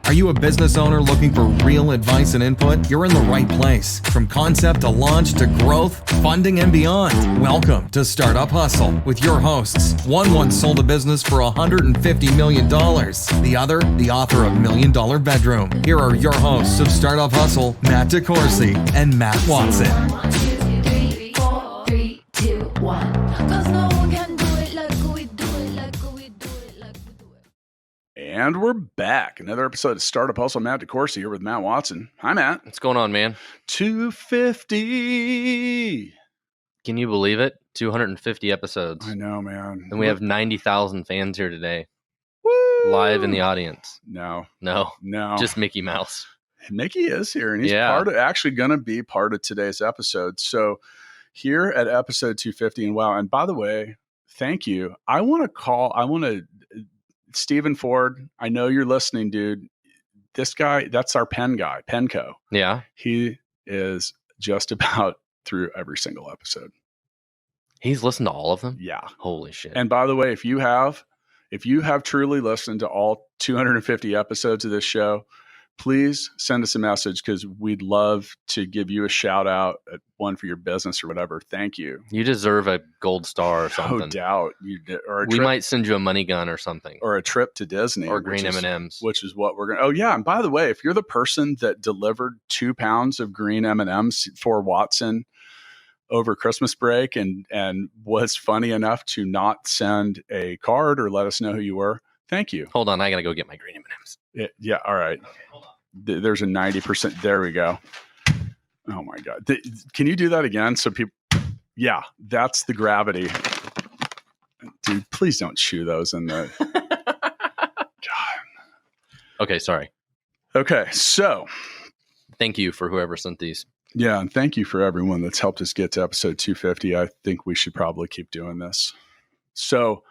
Are you a business owner looking for real advice and input? You're in the right place. From concept to launch to growth, funding, and beyond. Welcome to Startup Hustle with your hosts. One once sold a business for $150 million. The other, the author of $1 Million Bedroom. Here are your hosts of Startup Hustle, Matt DeCoursey and Matt Watson. 1, 2, 3, 4, 3, 2, 1. 'Cause no one can do it like we do it, like we do it, like we do it. And we're back. Another episode of Startup Hustle. Matt DeCoursey here with Matt Watson. Hi, Matt. What's going on, man? 250. Can you believe it? 250 episodes. I know, man. And we have 90,000 fans here today, Woo! live in the audience. No, No, just just Mickey Mouse. Mickey is here, and he's Yeah. actually going to be part of today's episode. So here at episode 250, and wow, and by the way, thank you. Stephen Ford, I know you're listening, dude. This guy, that's our pen guy, Penco. Yeah. He is just about through every single episode. He's listened to all of them? Yeah. Holy shit. And by the way, if you have truly listened to all 250 episodes of this show, please send us a message because we'd love to give you a shout out at one for your business or whatever. Thank you. You deserve a gold star or something. No doubt. Or We might send you a money gun or something. or a trip to Disney Or green which is- M&Ms. which is what we're going to. Oh yeah. And by the way, if you're the person that delivered 2 pounds of green M&Ms for Watson over Christmas break and was funny enough to not send a card or let us know who you were, thank you. Hold on, I gotta go get my green M&Ms. Yeah. All right. Okay, hold on. There's a 90%. There we go. Oh my God. Can you do that again? So people, yeah, that's the gravity. Dude, please don't chew those in the, God. Okay, sorry. Okay. So Thank you for whoever sent these. yeah. And thank you for everyone that's helped us get to episode 250. I think we should probably keep doing this. So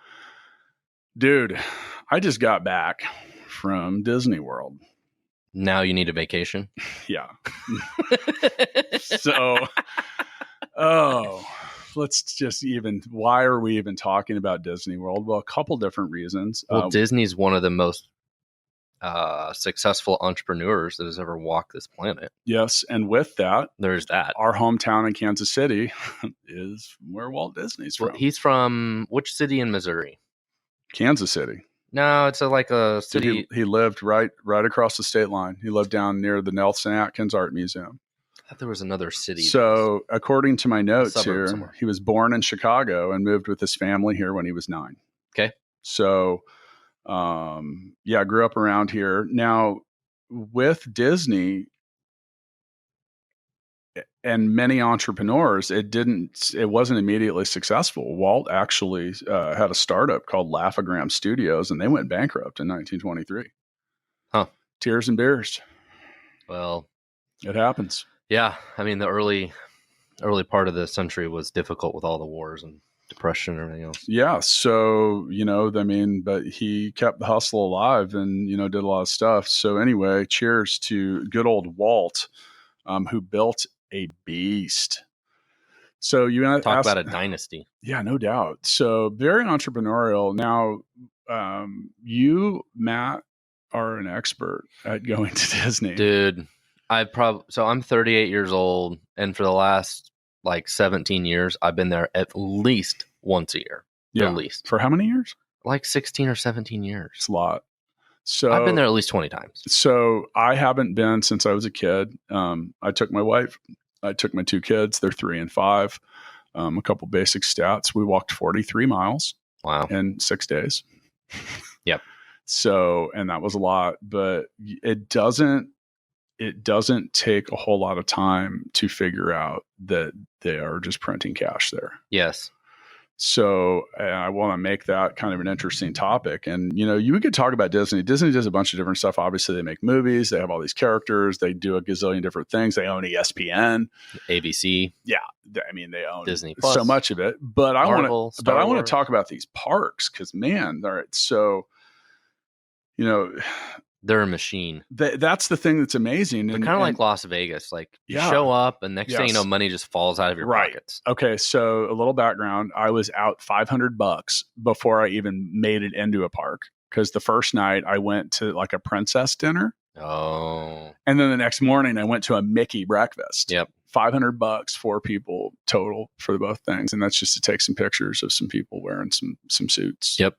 dude, I just got back from Disney World. Now you need a vacation. Yeah. So, let's just why are we even talking about Disney World? Well, a couple different reasons. Well, Disney's one of the most successful entrepreneurs that has ever walked this planet. Yes. And with that, There's that. our hometown in Kansas City is where Walt Disney's from. Well, he's from which city in Missouri? Kansas City. No, it's like a Dude, city. he lived right across the state line. He lived down near the Nelson Atkins Art Museum. I thought there was another city. So, according to my notes suburb here, somewhere. he was born in Chicago and moved with his family here when he was 9. Okay. So, yeah, grew up around here. Now, with Disney and many entrepreneurs, it wasn't immediately successful. Walt actually had a startup called Laugh-O-Gram Studios, and they went bankrupt in 1923. Huh. Tears and beers. Well, It happens. yeah. I mean, the early part of the century was difficult with all the wars and depression and everything else. Yeah. So, but he kept the hustle alive and, did a lot of stuff. So anyway, cheers to good old Walt, who built a beast. So you Talk asked, about a dynasty. yeah, no doubt. So very entrepreneurial. Now, you, Matt, are an expert at going to Disney. Dude, I'm 38 years old, and for the last 17 years, I've been there at least once a year. Yeah. At least. For how many years? 16 or 17 years. It's a lot. So I've been there at least 20 times. So I haven't been since I was a kid. I took my wife. I took my 2 kids. They're 3 and 5. A couple basic stats. We walked 43 miles Wow. in 6 days. Yep. So, and that was a lot, but it doesn't take a whole lot of time to figure out that they are just printing cash there. Yes. So I want to make that kind of an interesting topic. And, you could talk about Disney. Disney does a bunch of different stuff. Obviously, they make movies. They have all these characters. They do a gazillion different things. They own ESPN. ABC. Yeah. They own Disney Plus. so much of it. But I Marvel, want Star to Wars. talk about these parks because, man, all right. So, They're a machine. that's the thing that's amazing. They're kind of like Las Vegas. You Yeah. show up, and next thing you Yes. know, money just falls out of your Right. pockets. Okay, so a little background. I was out $500 before I even made it into a park because the first night I went to a princess dinner Oh. And then the next morning I went to a Mickey breakfast. Yep. $500, 4 people total for both things. And that's just to take some pictures of some people wearing some suits. Yep.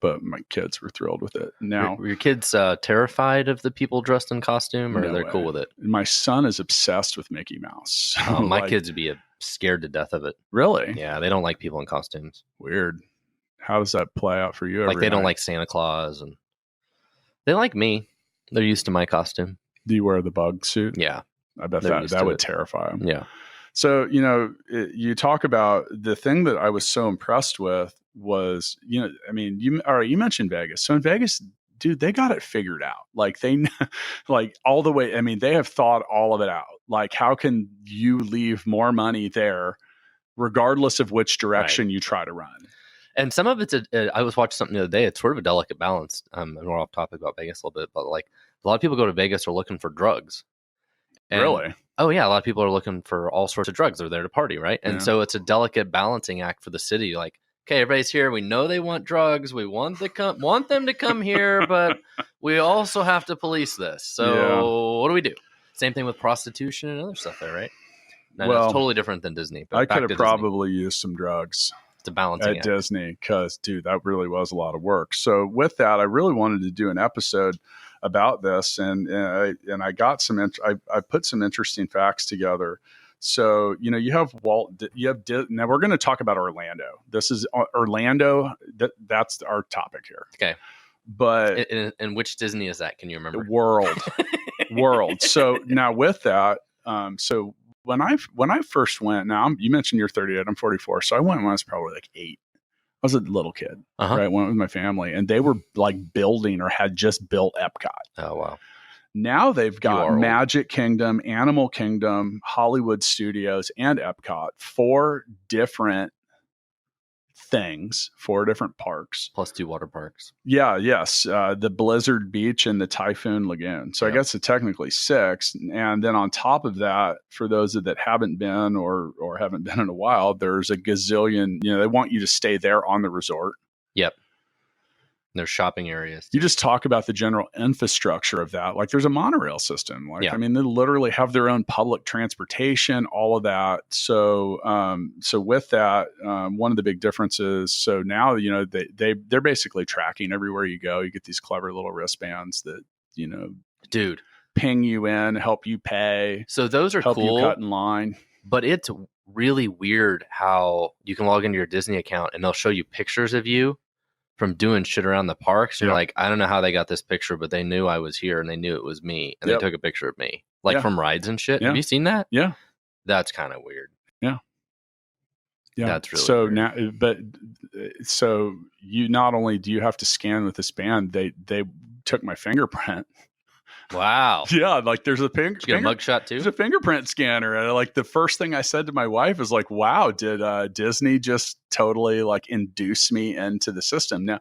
But my kids were thrilled with it. Now, were your kids terrified of the people dressed in costume, or No they're way. cool with it? My son is obsessed with Mickey Mouse. Oh, my Like, kids would be scared to death of it. Really? Yeah, they don't like people in costumes. Weird. How does that play out for you? Like, every they don't night? like Santa Claus, and they like me. They're used to my costume. Do you wear the bug suit? Yeah. I bet They're used that to would it. terrify them. Yeah. So, you talk about the thing that I was so impressed with was, you mentioned Vegas. So in Vegas, dude, they got it figured out. Like like all the way. I mean, they have thought all of it out. Like, how can you leave more money there regardless of which direction you try to run? And some of it's I was watching something the other day. It's sort of a delicate balance. And we're off topic about Vegas a little bit, but like a lot of people go to Vegas are looking for drugs. And, Really? Oh yeah, a lot of people are looking for all sorts of drugs. They're there to party, right? And so it's a delicate balancing act for the city. Like, okay, everybody's here. We know they want drugs. We want them to come here, but we also have to police this. So what do we do? Same thing with prostitution and other stuff there, right? No, it's totally different than Disney. But I back could to have probably used some drugs. It's a balancing at act. Disney, because dude, that really was a lot of work. So with that, I really wanted to do an episode about this, and I got I put some interesting facts together. So you have now we're going to talk about Orlando. This is Orlando. That's our topic here. Okay. But and which Disney is that? Can you remember? World. So now with that, so when I first went, now you mentioned you're 38, I'm 44. So I went when I was probably like 8. I was a little kid, right? I went with my family, and they were like building or had just built Epcot. Oh, wow. Now they've got Magic Kingdom, Animal Kingdom, Hollywood Studios, and Epcot. 4 different things, 4 different parks. Plus 2 water parks. Yeah, yes. The Blizzard Beach and the Typhoon Lagoon. So I guess it's technically 6. And then on top of that, for those that haven't been or haven't been in a while, there's a gazillion, they want you to stay there on the resort. Yep. There's shopping areas. You just talk about the general infrastructure of that. Like, there's a monorail system. Like, Yeah. I mean, they literally have their own public transportation, all of that. So, with that, one of the big differences. So now, they're basically tracking everywhere you go. You get these clever little wristbands that, dude, ping you in, help you pay. So those are help cool. you cut in line. But it's really weird how you can log into your Disney account and they'll show you pictures of you from doing shit around the parks. You're like, I don't know how they got this picture, but they knew I was here and they knew it was me. And they took a picture of me, like from rides and shit. Have you seen that? Yeah. That's kind of weird. Yeah. Yeah. That's really so weird. now, so you not only do you have to scan with this band, they took my fingerprint. Wow. Yeah, like there's a Did you get a mugshot too? There's a fingerprint scanner, and like the first thing I said to my wife is like, "Wow, did Disney just totally like induce me into the system?" Now,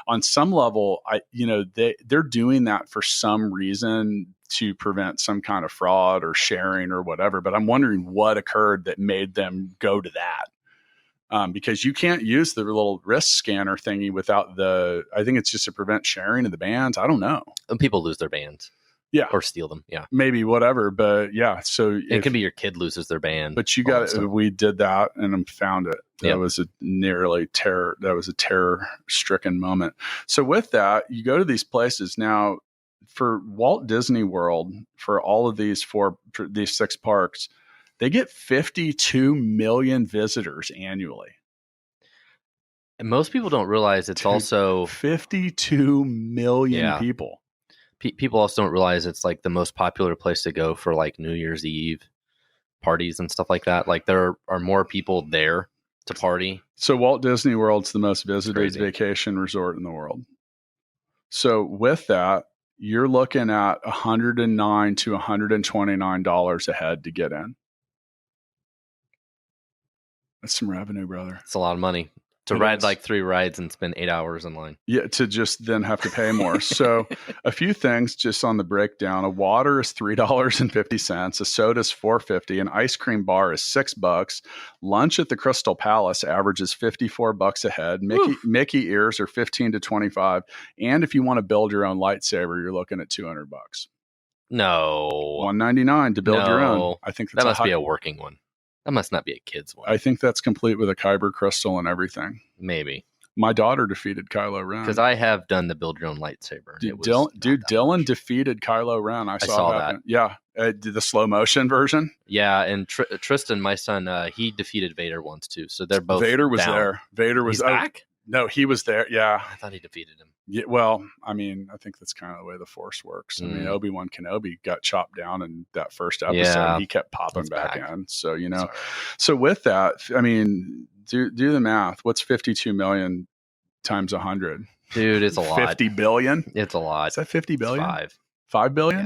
on some level, they're doing that for some reason to prevent some kind of fraud or sharing or whatever. But I'm wondering what occurred that made them go to that. Because you can't use the little wrist scanner thingy without I think it's just to prevent sharing of the bands. I don't know. And people lose their bands. Yeah. Or steal them. Yeah. Maybe whatever. But yeah. So it can be your kid loses their band. But we did that and found it. That was a terror stricken moment. So with that, you go to these places now for Walt Disney World, for all of these 6 parks, they get 52 million visitors annually. And most people don't realize it's also 52 million people. People also don't realize it's like the most popular place to go for like New Year's Eve parties and stuff like that. Like there are more people there to party. So Walt Disney World's the most visited vacation resort in the world. So with that, you're looking at $109 to $129 a head to get in. That's some revenue, brother. It's a lot of money. To ride like 3 rides and spend 8 hours in line. Yeah, to just then have to pay more. So a few things just on the breakdown. A water is $3.50. A soda is $4.50. An ice cream bar is $6. Lunch at the Crystal Palace averages $54 a head. Mickey ears are $15 to $25. And if you want to build your own lightsaber, you're looking at $200. No. $199 to build your own. I think that must be a working one. That must not be a kid's one. I think that's complete with a kyber crystal and everything. Maybe. My daughter defeated Kylo Ren. Because I have done the build your own lightsaber. Dylan defeated Kylo Ren. I saw that. Yeah. The slow motion version. Yeah. And Tristan, my son, he defeated Vader once too. So they're both Vader was down. there. Vader was back? No, he was there. Yeah. I thought he defeated him. Yeah, well, I mean, I think that's kind of the way the Force works. I mean, Obi-Wan Kenobi got chopped down in that first episode. Yeah, and he kept popping back in. So, you know, so with that, I mean, do the math. What's 52 million times 100? Dude, it's a lot. 50 billion? It's a lot. Is that 50 billion? It's 5 billion?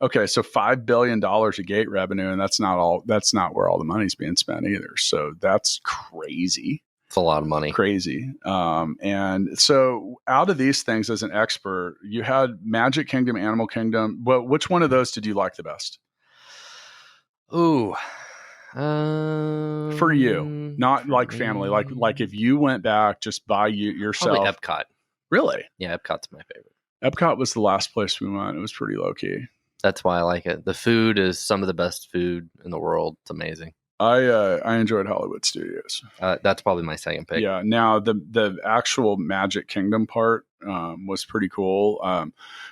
Yeah. Okay, so $5 billion of gate revenue, and that's not where all the money's being spent either. So that's crazy. It's a lot of money. Crazy. And so out of these things, as an expert, you had Magic Kingdom, Animal Kingdom. Well, which one of those did you like the best? Ooh. For you, not like family. Like if you went back just by yourself. Probably Epcot. Really? Yeah, Epcot's my favorite. Epcot was the last place we went. It was pretty low key. That's why I like it. The food is some of the best food in the world. It's amazing. I enjoyed Hollywood Studios. That's probably my second pick. Yeah. Now the actual Magic Kingdom part was pretty cool.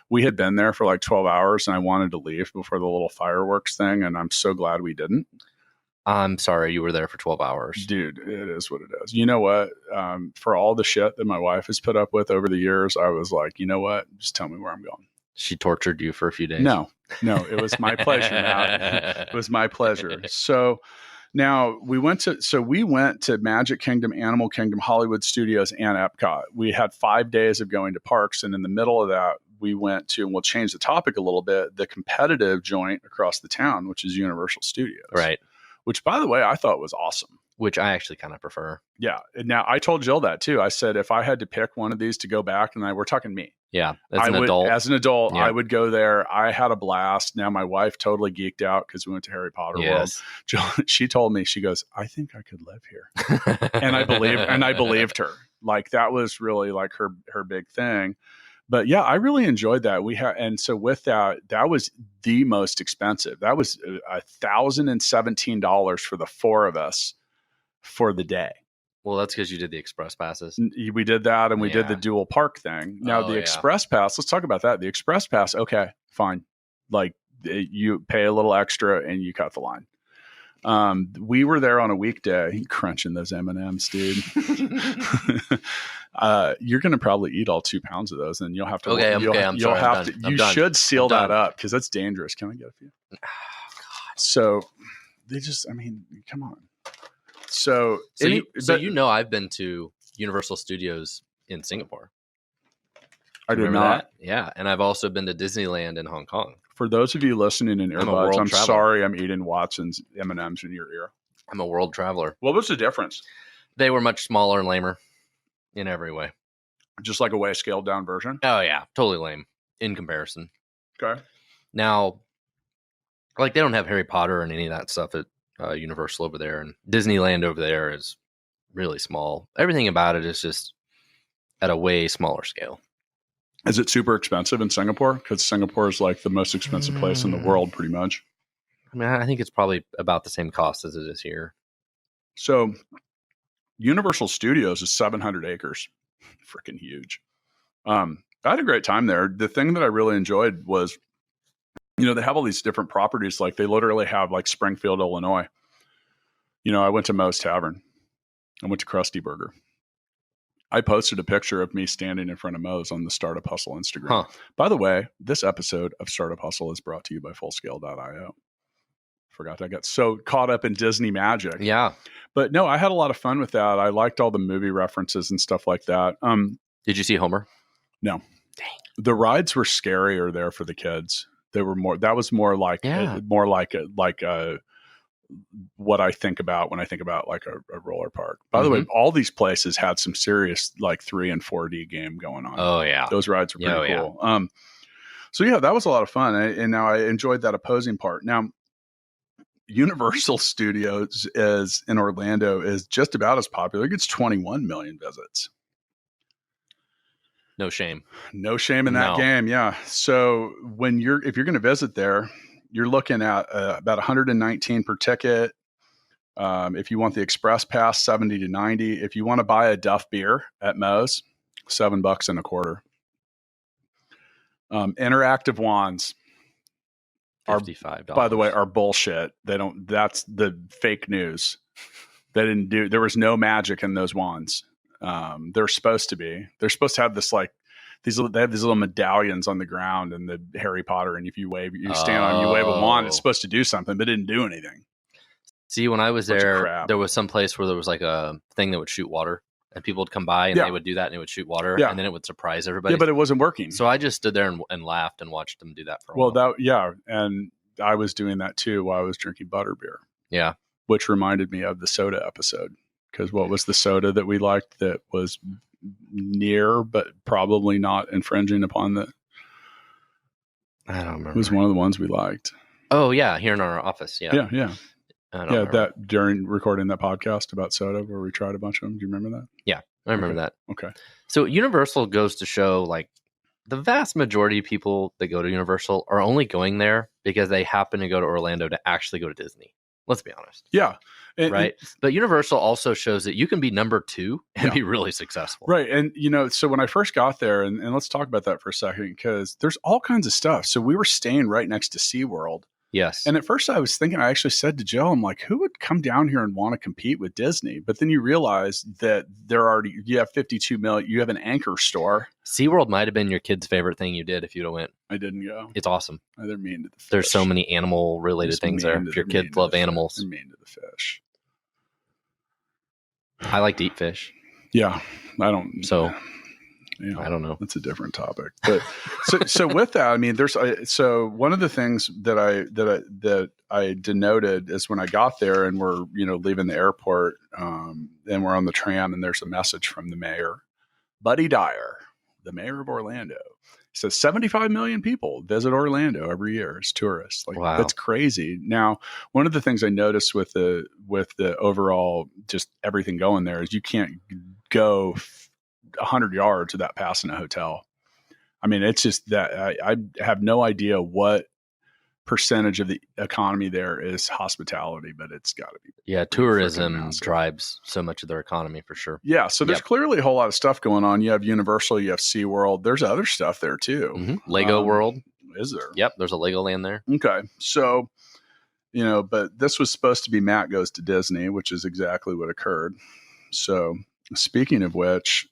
We had been there for like 12 hours, and I wanted to leave before the little fireworks thing, and I'm so glad we didn't. I'm sorry you were there for 12 hours. Dude, it is what it is. You know what? For all the shit that my wife has put up with over the years, I was like, you know what? Just tell me where I'm going. She tortured you for a few days. No, it was my pleasure. It was my pleasure. So now we went to Magic Kingdom, Animal Kingdom, Hollywood Studios, and Epcot. We had 5 days of going to parks. And in the middle of that, we went to, and we'll change the topic a little bit, the competitive joint across the town, which is Universal Studios. Right. Which, by the way, I thought was awesome. Which I actually kind of prefer. Yeah. Now, I told Jill that too. I said, if I had to pick one of these to go back, and we're talking me. Yeah. As an adult, I would go there. I had a blast. Now, my wife totally geeked out because we went to Harry Potter World. Jill, she told me, she goes, I think I could live here. and I believed her. Like, that was really like her big thing. But yeah, I really enjoyed that. And so with that was the most expensive. That was $1,017 for the four of us for the day. Well, that's because you did the express passes. We did that, and we did the dual park thing. Now the express pass, let's talk about that. The express pass, okay, fine. Like, you pay a little extra and you cut the line. We were there on a weekday, crunching those M&Ms, dude. You're going to probably eat all 2 pounds of those, and you'll have to. Okay, You should seal that up because that's dangerous. Can I get a few? Oh, God. So they just, I mean, come on. So I've been to Universal Studios in Singapore. I did not. That? Yeah, and I've also been to Disneyland in Hong Kong. For those of you listening in earbuds, I'm sorry I'm eating Watson's M&Ms in your ear. I'm a world traveler. What was the difference? They were much smaller and lamer in every way. Just like a way scaled down version? Oh, yeah. Totally lame in comparison. Okay. Now, like, they don't have Harry Potter and any of that stuff at Universal over there. And Disneyland over there is really small. Everything about it is just at a way smaller scale. Is it super expensive in Singapore? Because Singapore is like the most expensive place in the world, pretty much. I mean, I think it's probably about the same cost as it is here. So Universal Studios is 700 acres. Freaking huge. I had a great time there. The thing that I really enjoyed was, they have all these different properties. Like, they literally have like Springfield, Illinois. I went to Moe's Tavern. I went to Krusty Burger. I posted a picture of me standing in front of Moe's on the Startup Hustle Instagram. Huh. By the way, this episode of Startup Hustle is brought to you by Fullscale.io. Forgot I got so caught up in Disney magic. Yeah. But no, I had a lot of fun with that. I liked all the movie references and stuff like that. Did you see Homer? No. Dang. The rides were scarier there for the kids. They were more. That was more like a what I think about when I think about like a roller park. By the way, all these places had some serious like 3 and 4D game going on. Oh yeah, those rides were pretty cool. So yeah, that was a lot of fun, and now I enjoyed that opposing part. Now, Universal Studios is in Orlando is just about as popular. It gets 21 million visits. No shame in that game. Yeah. So if you're going to visit there, you're looking at about 119 per ticket. If you want the express pass, 70 to 90. If you want to buy a Duff beer at Moe's, $7 and a quarter. Interactive wands are, $55. by the way, are bullshit. That's the fake news. There was no magic in those wands. They're supposed to be. They're supposed to have this like they have these little medallions on the ground in the Harry Potter, and if you stand on them, you wave a wand, it's supposed to do something, but it didn't do anything. See, when I was there was some place where there was like a thing that would shoot water, and people would come by and they would do that and it would shoot water, and then it would surprise everybody. Yeah, but it wasn't working. So I just stood there and laughed and watched them do that for a while. And I was doing that too while I was drinking butterbeer. Yeah. Which reminded me of the soda episode. Because what was the soda that we liked that was near, but probably not infringing upon the... I don't remember. It was one of the ones we liked. Oh, yeah. Here in our office. Yeah. Yeah. That during recording that podcast about soda where we tried a bunch of them. Do you remember that? Yeah, I remember that. Okay. So Universal goes to show like the vast majority of people that go to Universal are only going there because they happen to go to Orlando to actually go to Disney. Let's be honest. Yeah. Right. But Universal also shows that you can be number 2 and be really successful. Right. And, so when I first got there, and let's talk about that for a second, because there's all kinds of stuff. So we were staying right next to SeaWorld. Yes. And at first I was thinking, I actually said to Joe, I'm like, who would come down here and want to compete with Disney? But then you realize that you have 52 million, you have an anchor store. SeaWorld might have been your kid's favorite thing you did if you'd have went. I didn't go. It's awesome. They're mean to the fish. There's so many animal related things there. If your kids love animals. They're mean to the fish. I like to eat fish. Yeah. I don't. So. I don't know. That's a different topic. But so with that, I mean, so one of the things that I denoted is when I got there and we're, leaving the airport, and we're on the tram and there's a message from the mayor, Buddy Dyer, the mayor of Orlando. He says 75 million people visit Orlando every year as tourists. Like, wow. That's crazy. Now, one of the things I noticed with the overall, just everything going there is you can't go 100 yards without passing a hotel. I mean, it's just that I have no idea what percentage of the economy there is hospitality, but it's got to be. Yeah, tourism drives so much of their economy for sure. Yeah, so there's clearly a whole lot of stuff going on. You have Universal, you have SeaWorld. There's other stuff there too. Mm-hmm. Lego World. Is there? Yep, there's a Legoland there. Okay, so, but this was supposed to be Matt Goes to Disney, which is exactly what occurred. So speaking of which,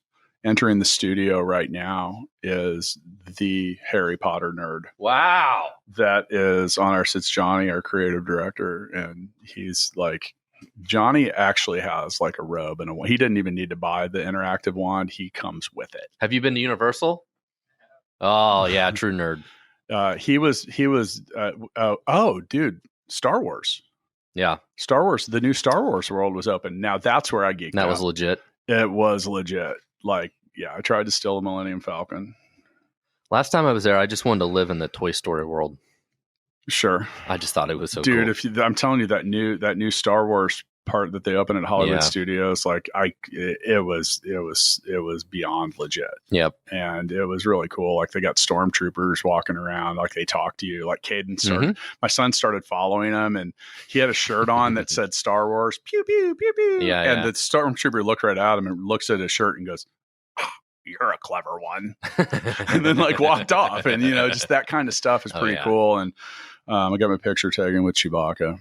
entering the studio right now is the Harry Potter nerd. Wow. That is on it's Johnny, our creative director. And he's like, Johnny actually has like a robe and he didn't even need to buy the interactive wand. He comes with it. Have you been to Universal? Oh yeah. True nerd. Dude, Star Wars. Yeah. Star Wars. The new Star Wars world was open. Now that's where I geeked out. That was legit. It was legit. Like, yeah, I tried to steal a Millennium Falcon. Last time I was there, I just wanted to live in the Toy Story world. Sure. I just thought it was so cool. Dude, I'm telling you that new Star Wars part that they opened at Hollywood Studios, like it was beyond legit. Yep. And it was really cool. Like they got stormtroopers walking around, like they talk to you, like Caden started. My son started following him and he had a shirt on that said Star Wars, pew, pew, pew, pew. Yeah. And the stormtrooper looked right at him and looks at his shirt and goes, oh, you're a clever one. And then like walked off. And, just that kind of stuff is pretty cool. And I got my picture taken with Chewbacca,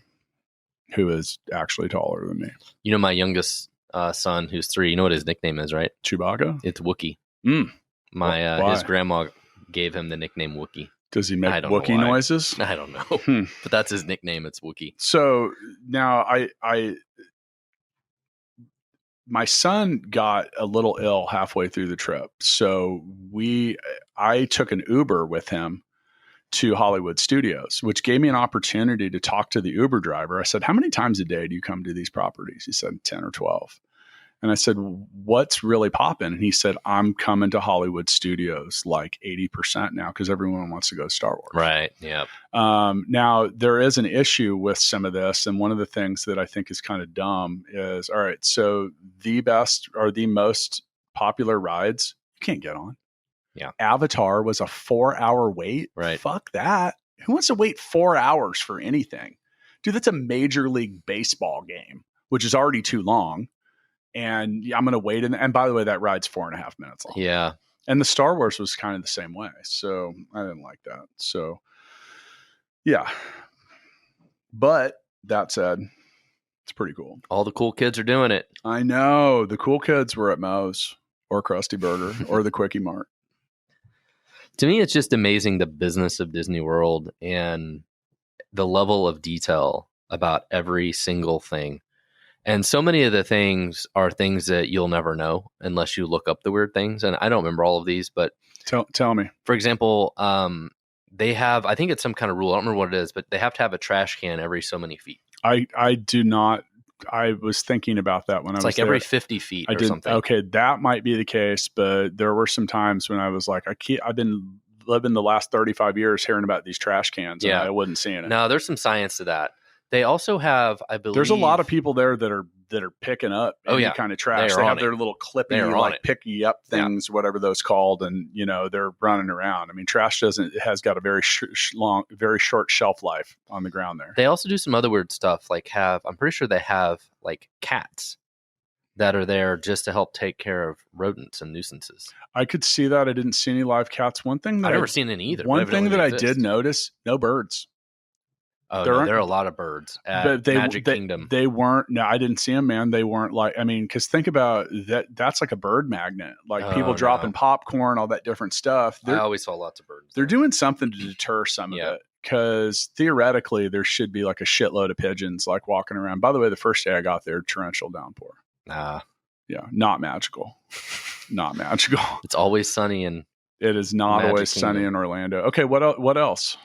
who is actually taller than me. My youngest son, who's 3, you know what his nickname is, right? Chewbacca? It's Wookie. His grandma gave him the nickname Wookie. Does he make Wookie noises? I don't know. But that's his nickname. It's Wookie. So now my son got a little ill halfway through the trip. So I took an Uber with him to Hollywood Studios, which gave me an opportunity to talk to the Uber driver. I said, how many times a day do you come to these properties? He said, 10 or 12. And I said, what's really popping? And he said, I'm coming to Hollywood Studios like 80% now because everyone wants to go to Star Wars. Right. Yep. Now, there is an issue with some of this. And one of the things that I think is kind of dumb is, all right, so the best or the most popular rides you can't get on. Yeah. Avatar was a 4-hour wait. Right. Fuck that. Who wants to wait 4 hours for anything? Dude, that's a Major League Baseball game, which is already too long. And I'm going to wait. And by the way, that ride's 4.5 minutes long. Yeah. And the Star Wars was kind of the same way. So I didn't like that. So yeah. But that said, it's pretty cool. All the cool kids are doing it. I know. The cool kids were at Moe's or Krusty Burger or the Quickie Mart. To me, it's just amazing the business of Disney World and the level of detail about every single thing. And so many of the things are things that you'll never know unless you look up the weird things. And I don't remember all of these, but tell me. For example, they have, I think it's some kind of rule. I don't remember what it is, but they have to have a trash can every so many feet. I do not. I was thinking about that when I was like there. every 50 feet or something. Okay, that might be the case, but there were some times when I was like, I've been living the last 35 years hearing about these trash cans, and I wasn't seeing it. No, there's some science to that. They also have, I believe, there's a lot of people there that are picking up any kind of trash. They have their little clippy, like picky up things, whatever those called, and they're running around. I mean, trash has got a very very short shelf life on the ground there. They also do some other weird stuff, like I'm pretty sure they have like cats that are there just to help take care of rodents and nuisances. I could see that. I didn't see any live cats. One thing that I've never seen any either. One thing that I did notice: no birds. Oh, there are a lot of birds at Magic Kingdom. They weren't. No, I didn't see them, man. They weren't like. I mean, because think about that. That's like a bird magnet. Like people dropping popcorn, all that different stuff. I always saw lots of birds. They're doing something to deter some of it. Because theoretically, there should be like a shitload of pigeons like walking around. By the way, the first day I got there, torrential downpour. Yeah, not magical. Not magical. It's always sunny and it is not Magic always Kingdom. sunny in Orlando. Okay, what else?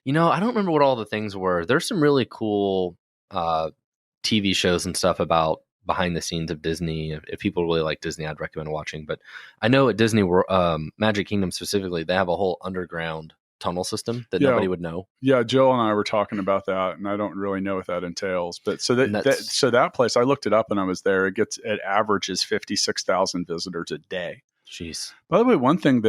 I don't remember what all the things were. There's some really cool TV shows and stuff about behind the scenes of Disney. If people really like Disney, I'd recommend watching. But I know at Disney World, Magic Kingdom specifically, they have a whole underground tunnel system that nobody would know. Yeah, Joe and I were talking about that, and I don't really know what that entails. But so that place, I looked it up when I was there. It averages 56,000 visitors a day. Jeez. By the way, one thing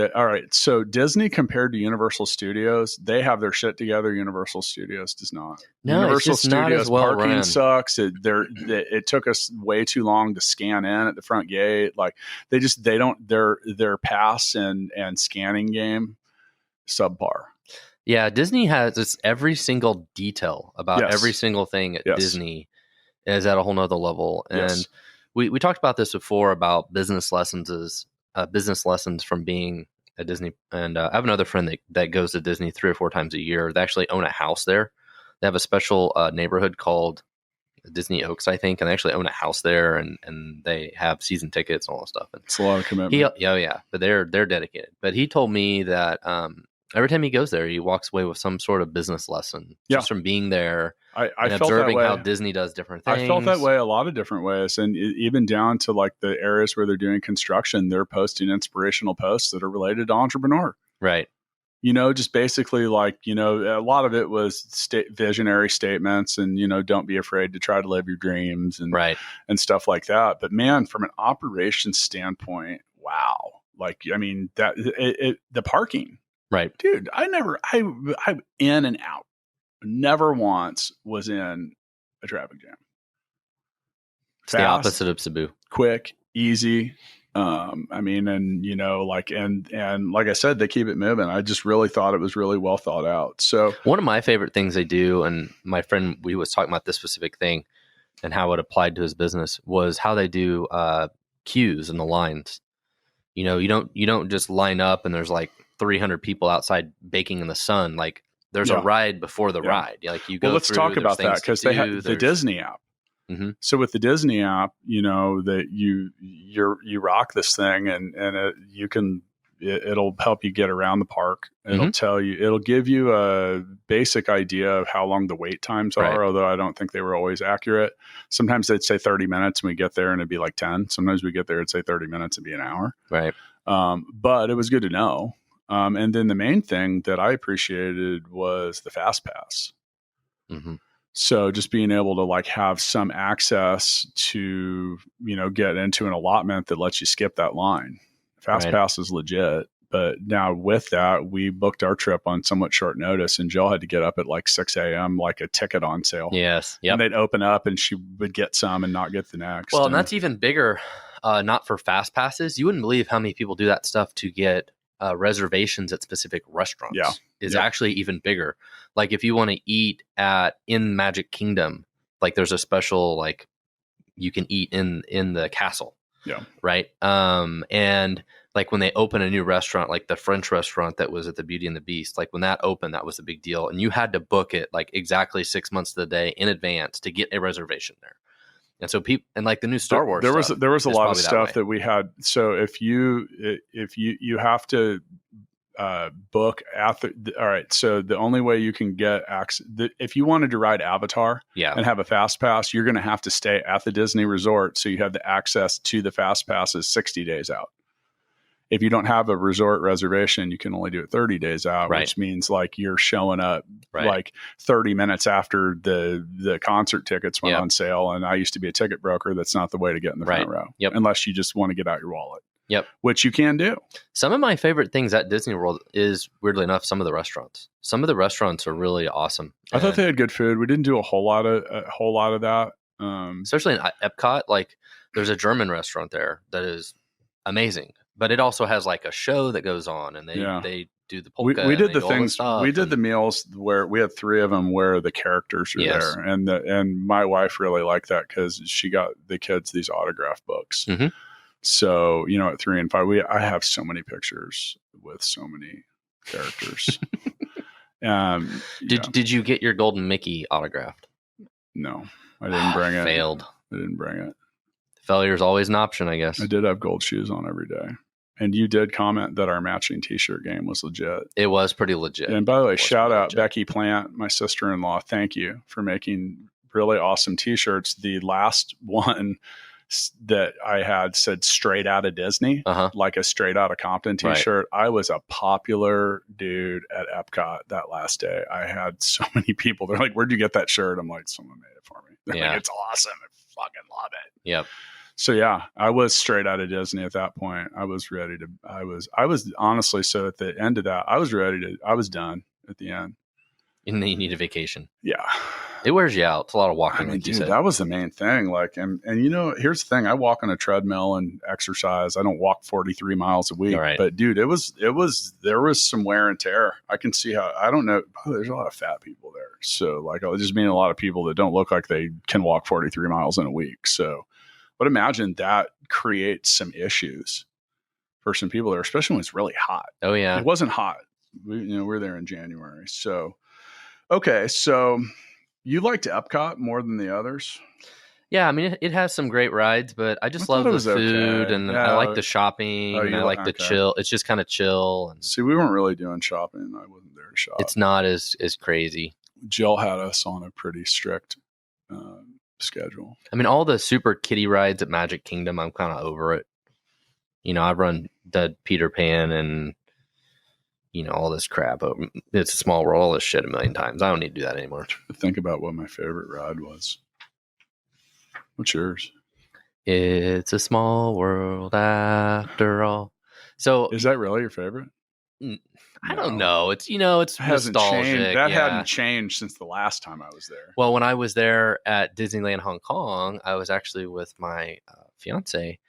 so Disney compared to Universal Studios, they have their shit together. Universal Studios does not. No, Universal it's just not as well parking run. sucks. It took us way too long to scan in at the front gate. Like they don't their pass and scanning game subpar. Yeah, Disney has every single detail about every single thing at Disney is at a whole nother level. And we talked about this before about business lessons from being at Disney. And I have another friend that goes to Disney 3 or 4 times a year. They actually own a house there. They have a special neighborhood called Disney Oaks, I think, and they actually own a house there, and they have season tickets and all that stuff. And it's a lot of commitment. But they're dedicated. But he told me that every time he goes there, he walks away with some sort of business lesson just from being there. I and felt observing that way. how Disney does different things. I felt that way a lot of different ways, and even down to like the areas where they're doing construction, they're posting inspirational posts that are related to entrepreneur. Right. Just basically like, a lot of it was visionary statements and, don't be afraid to try to live your dreams and stuff like that. But man, from an operations standpoint, wow. Like, I mean, the parking, right. Dude, I'm in and out. Never once was in a traffic jam. It's the opposite of Cebu. Quick, easy. I mean, and like I said, they keep it moving. I just really thought it was really well thought out. So one of my favorite things they do, and my friend, we was talking about this specific thing and how it applied to his business, was how they do queues in the lines. You don't just line up and there's like 300 people outside baking in the sun. Like there's a ride before the ride. Like you go. Well, let's talk about that because they have the Disney app. Mm-hmm. So with the Disney app, that you rock this thing and you can it'll help you get around the park. It'll Mm-hmm. it'll give you a basic idea of how long the wait times are, Right. although I don't think they were always accurate. Sometimes they'd say 30 minutes and we get there and it'd be like 10. Sometimes we get there, it'd say 30 minutes and be an hour. Right. But it was good to know. And then the main thing that I appreciated was the fast pass. Mm-hmm. So just being able to like have some access to, get into an allotment that lets you skip that line. Fast Right. pass is legit. But now with that, we booked our trip on somewhat short notice, and Jill had to get up at like 6 a.m., like a ticket on sale. Yes. Yep. And they'd open up and she would get some and not get the next. Well, and that's even bigger, not for fast passes. You wouldn't believe how many people do that stuff to get reservations at specific restaurants. Yeah. Is Yeah. actually even bigger. Like if you want to eat in Magic Kingdom, like there's a special, like you can eat in the castle. Yeah. Right. And like when they open a new restaurant, like the French restaurant that was at the Beauty and the Beast, like when that opened, that was a big deal. And you had to book it like exactly 6 months of the day in advance to get a reservation there. And so people, and like the new Star Wars, there was a lot of probably that stuff way. that we had. So if you have to book at all right. So the only way you can get access, if you wanted to ride Avatar Yeah. and have a fast pass, you're going to have to stay at the Disney resort. So you have the access to the fast passes 60 days out. If you don't have a resort reservation, you can only do it 30 days out, Right. which means like you're showing up Right. like 30 minutes after the concert tickets went Yep. on sale. And I used to be a ticket broker. That's not the way to get in the front Right. row, Yep. unless you just want to get out your wallet. Yep. Which you can do. Some of my favorite things at Disney World is, weirdly enough, some of the restaurants. Some of the restaurants are really awesome. I thought And they had good food. We didn't do a whole lot of that. especially in Epcot, like there's a German restaurant there that is amazing, but it also has like a show that goes on, and they do the polka. We and did they the do all this things. stuff, We did and- the meals where we had 3 of them where the characters are Yes. there, and my wife really liked that because she got the kids these autograph books. Mhm. So at 3 and 5, I have so many pictures with so many characters. Did you get your Golden Mickey autographed? No, I didn't bring it. Failed. I didn't bring it. Failure is always an option, I guess. I did have gold shoes on every day. And you did comment that our matching T-shirt game was legit. It was pretty legit. And by the way, It was shout pretty out legit. Becky Plant, my sister-in-law. Thank you for making really awesome T-shirts. The last one that I had said "Straight Out of Disney," Uh-huh. like a Straight Out of Compton Right. T-shirt. I was a popular dude at Epcot that last day. I had so many people. They're like, "Where'd you get that shirt?" I'm like, "Someone made it for me." They're Yeah. like, "It's awesome. I fucking love it." Yep. So yeah, I was straight out of Disney at that point. I was ready to. I was honestly. So at the end of that, I was done at the end. And then you need a vacation. Yeah. It wears you out. It's a lot of walking, I mean, like you dude, said. that was the main thing. Like, and here's the thing: I walk on a treadmill and exercise. I don't walk 43 miles a week, Right. but dude, there was some wear and tear. I can see how. I don't know. There's a lot of fat people there, so like, I just mean a lot of people that don't look like they can walk 43 miles in a week. So, but imagine that creates some issues for some people there, especially when it's really hot. Oh, yeah. It wasn't hot. We're there in January, so okay, so. You liked Epcot more than the others? Yeah, I mean, it has some great rides, but I just I love thought it the was food, okay. and Yeah. I like the shopping, Oh, and you I like- like the okay. chill. It's just kind of chill, and See, we weren't really doing shopping. I wasn't there to shop. it's not as crazy. Jill had us on a pretty strict schedule. I mean, all the super kiddie rides at Magic Kingdom, I'm kind of over it. I've run the Peter Pan and all this crap. It's a Small World, all this shit a million times. I don't need to do that anymore. Think about what my favorite ride was. What's yours? It's a small world after all. So Is that really your favorite? I don't know. It's it's It hasn't nostalgic. changed. That yeah. hadn't changed since the last time I was there. Well, when I was there at Disneyland Hong Kong, I was actually with my fiance,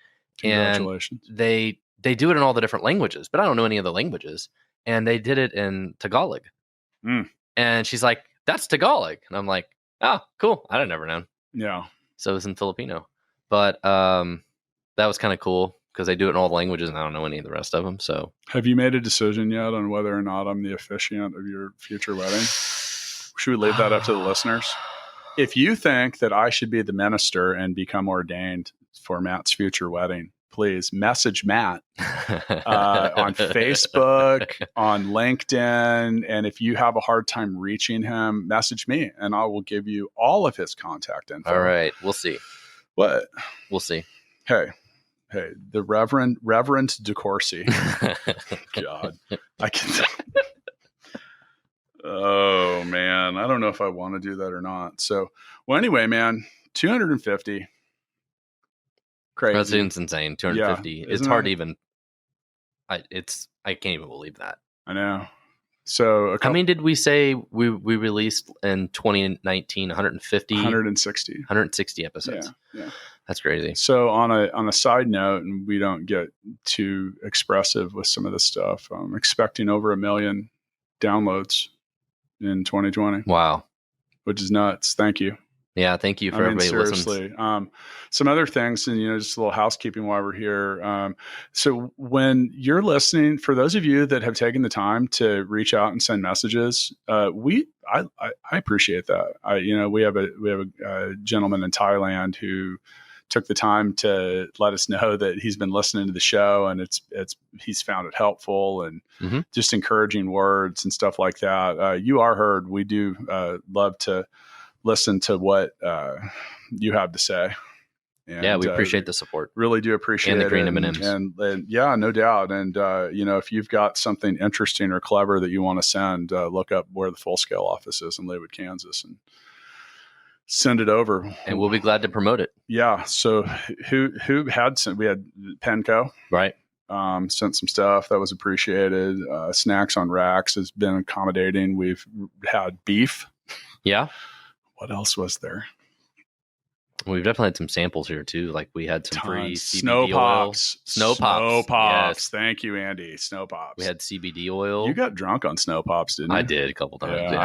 and Congratulations. they do it in all the different languages, but I don't know any of the languages, and they did it in Tagalog. Mm. And she's like, "That's Tagalog," and I'm like, "Oh, cool. I'd never known." Yeah. So it was in Filipino, but that was kind of cool because they do it in all the languages, and I don't know any of the rest of them. So Have you made a decision yet on whether or not I'm the officiant of your future wedding? Should we leave that up to the listeners? If you think that I should be the minister and become ordained for Matt's future wedding, please message Matt on Facebook, on LinkedIn. And if you have a hard time reaching him, message me and I will give you all of his contact info. All right. We'll see. What? We'll see. Hey, the Reverend DeCoursey. God, I can. Oh man, I don't know if I want to do that or not. So, well, anyway, man, 250. Crazy. That seems insane. 250. Yeah, it's hard to even. I can't even believe that. I know. So, how many did we say we released in 2019? 150, 160 episodes. Yeah. That's crazy. So on a side note, and we don't get too expressive with some of this stuff, I'm expecting over 1 million downloads in 2020. Wow. Which is nuts. Thank you. Yeah, thank you for everybody seriously. listens. Some other things, and just a little housekeeping while we're here. So when you're listening, for those of you that have taken the time to reach out and send messages, I appreciate that. We have a gentleman in Thailand who took the time to let us know that he's been listening to the show and he's found it helpful and just encouraging words and stuff like that. You are heard. We do love to listen to what you have to say. And, we appreciate the support. Really do appreciate and the it. green M&Ms. And yeah, no doubt. And, if you've got something interesting or clever that you want to send, look up where the Full Scale office is in Leawood, Kansas, and send it over. And we'll be glad to promote it. Yeah. So who had some, we had Penco. Right. Sent some stuff that was appreciated. Snacks on Racks has been accommodating. We've had beef. Yeah. What else was there? We've definitely had some samples here too. Like we had some free CBD Snow oil. Pops. Snow Pops. Yes. Thank you, Andy. Snow Pops. We had CBD oil. You got drunk on Snow Pops, didn't you? I did a couple times. Yeah.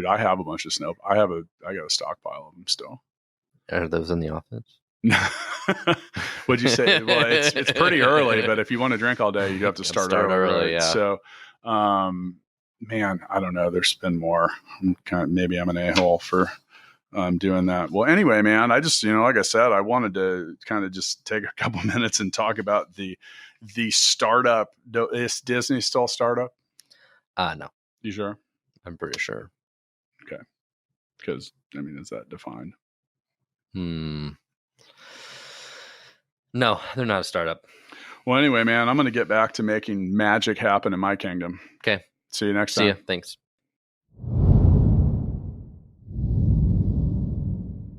I have a bunch of Snow. I got a stockpile of them still. Are those in the office? What'd you say? Well, it's pretty early, but if you want to drink all day, you have to start early. Right? Yeah. So, man, I don't know. There's been more. Maybe I'm an a-hole for doing that. Well, anyway, man, I just, like I said, I wanted to kind of just take a couple minutes and talk about the startup. Is Disney still a startup? No. You sure? I'm pretty sure. Okay. Because, is that defined? No, they're not a startup. Well, anyway, man, I'm going to get back to making magic happen in my kingdom. Okay. See you next time. See ya. Thanks.